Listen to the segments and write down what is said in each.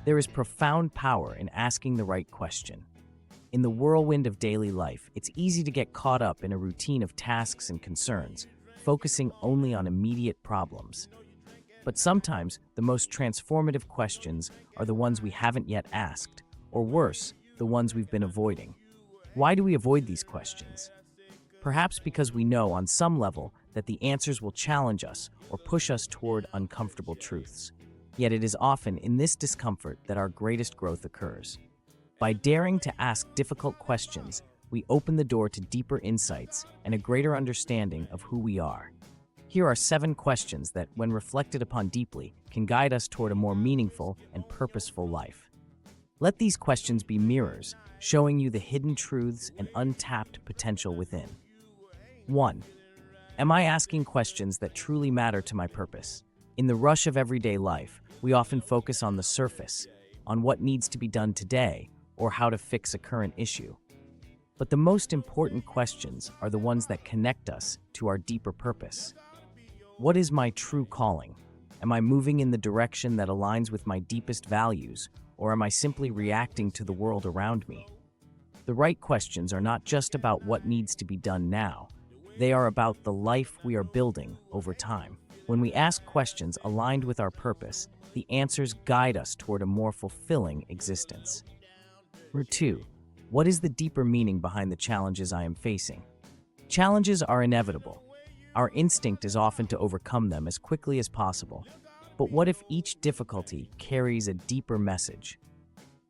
There is profound power in asking the right question. In the whirlwind of daily life, it's easy to get caught up in a routine of tasks and concerns, focusing only on immediate problems. But sometimes, the most transformative questions are the ones we haven't yet asked, or worse, the ones we've been avoiding. Why do we avoid these questions? Perhaps because we know on some level that the answers will challenge us or push us toward uncomfortable truths. Yet it is often in this discomfort that our greatest growth occurs. By daring to ask difficult questions, we open the door to deeper insights and a greater understanding of who we are. Here are 7 questions that, when reflected upon deeply, can guide us toward a more meaningful and purposeful life. Let these questions be mirrors, showing you the hidden truths and untapped potential within. 1. Am I asking questions that truly matter to my purpose? In the rush of everyday life, we often focus on the surface, on what needs to be done today, or how to fix a current issue. But the most important questions are the ones that connect us to our deeper purpose. What is my true calling? Am I moving in the direction that aligns with my deepest values, or am I simply reacting to the world around me? The right questions are not just about what needs to be done now. They are about the life we are building over time. When we ask questions aligned with our purpose, the answers guide us toward a more fulfilling existence. 2. What is the deeper meaning behind the challenges I am facing? Challenges are inevitable. Our instinct is often to overcome them as quickly as possible. But what if each difficulty carries a deeper message?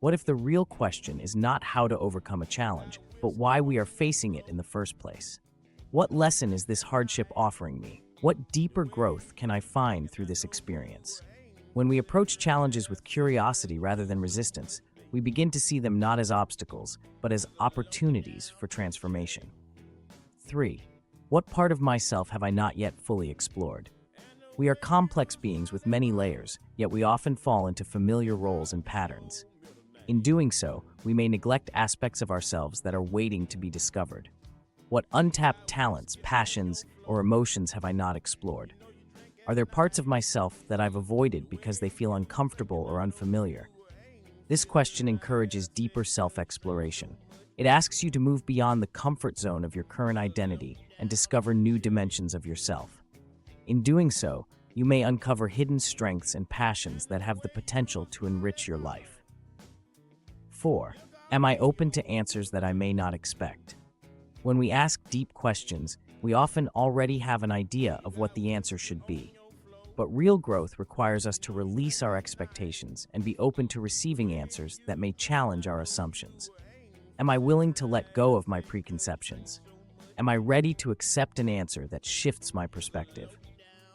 What if the real question is not how to overcome a challenge, but why we are facing it in the first place? What lesson is this hardship offering me? What deeper growth can I find through this experience? When we approach challenges with curiosity rather than resistance, we begin to see them not as obstacles, but as opportunities for transformation. 3. What part of myself have I not yet fully explored? We are complex beings with many layers, yet we often fall into familiar roles and patterns. In doing so, we may neglect aspects of ourselves that are waiting to be discovered. What untapped talents, passions, or emotions have I not explored? Are there parts of myself that I've avoided because they feel uncomfortable or unfamiliar? This question encourages deeper self-exploration. It asks you to move beyond the comfort zone of your current identity and discover new dimensions of yourself. In doing so, you may uncover hidden strengths and passions that have the potential to enrich your life. 4. Am I open to answers that I may not expect? When we ask deep questions, we often already have an idea of what the answer should be. But real growth requires us to release our expectations and be open to receiving answers that may challenge our assumptions. Am I willing to let go of my preconceptions? Am I ready to accept an answer that shifts my perspective?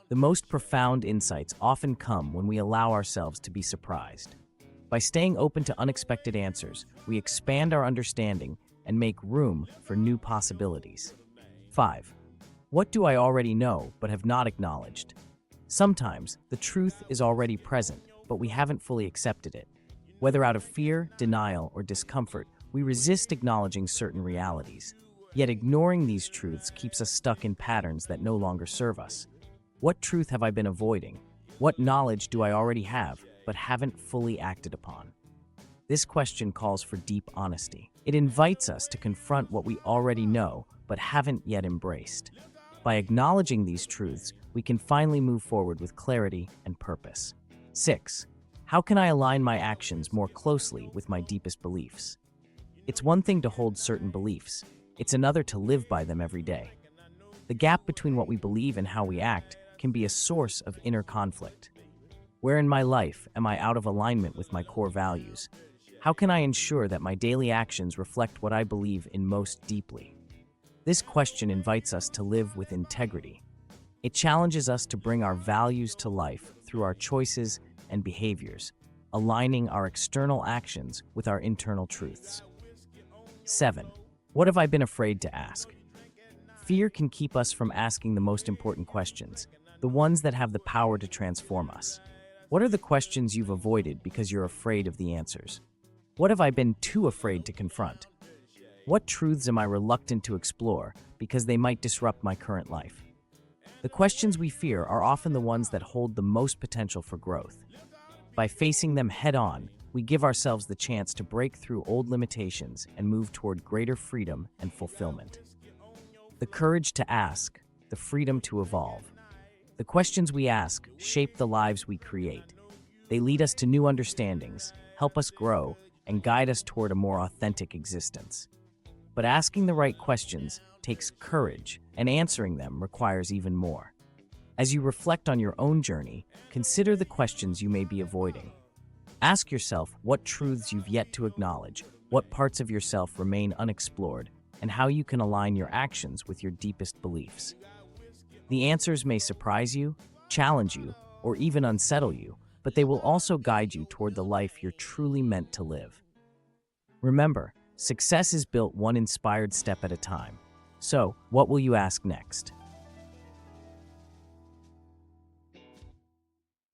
The most profound insights often come when we allow ourselves to be surprised. By staying open to unexpected answers, we expand our understanding and make room for new possibilities. 5. What do I already know but have not acknowledged? Sometimes, the truth is already present, but we haven't fully accepted it. Whether out of fear, denial, or discomfort, we resist acknowledging certain realities. Yet ignoring these truths keeps us stuck in patterns that no longer serve us. What truth have I been avoiding? What knowledge do I already have, but haven't fully acted upon? This question calls for deep honesty. It invites us to confront what we already know, but haven't yet embraced. By acknowledging these truths, we can finally move forward with clarity and purpose. 6. How can I align my actions more closely with my deepest beliefs? It's one thing to hold certain beliefs. It's another to live by them every day. The gap between what we believe and how we act can be a source of inner conflict. Where in my life am I out of alignment with my core values? How can I ensure that my daily actions reflect what I believe in most deeply? This question invites us to live with integrity. It challenges us to bring our values to life through our choices and behaviors, aligning our external actions with our internal truths. 7. What have I been afraid to ask? Fear can keep us from asking the most important questions, the ones that have the power to transform us. What are the questions you've avoided because you're afraid of the answers? What have I been too afraid to confront? What truths am I reluctant to explore because they might disrupt my current life? The questions we fear are often the ones that hold the most potential for growth. By facing them head-on, we give ourselves the chance to break through old limitations and move toward greater freedom and fulfillment. The courage to ask, the freedom to evolve. The questions we ask shape the lives we create. They lead us to new understandings, help us grow, and guide us toward a more authentic existence. But asking the right questions takes courage, and answering them requires even more. As you reflect on your own journey, consider the questions you may be avoiding. Ask yourself what truths you've yet to acknowledge, what parts of yourself remain unexplored, and how you can align your actions with your deepest beliefs. The answers may surprise you, challenge you, or even unsettle you, but they will also guide you toward the life you're truly meant to live. Remember, success is built one inspired step at a time. So, what will you ask next?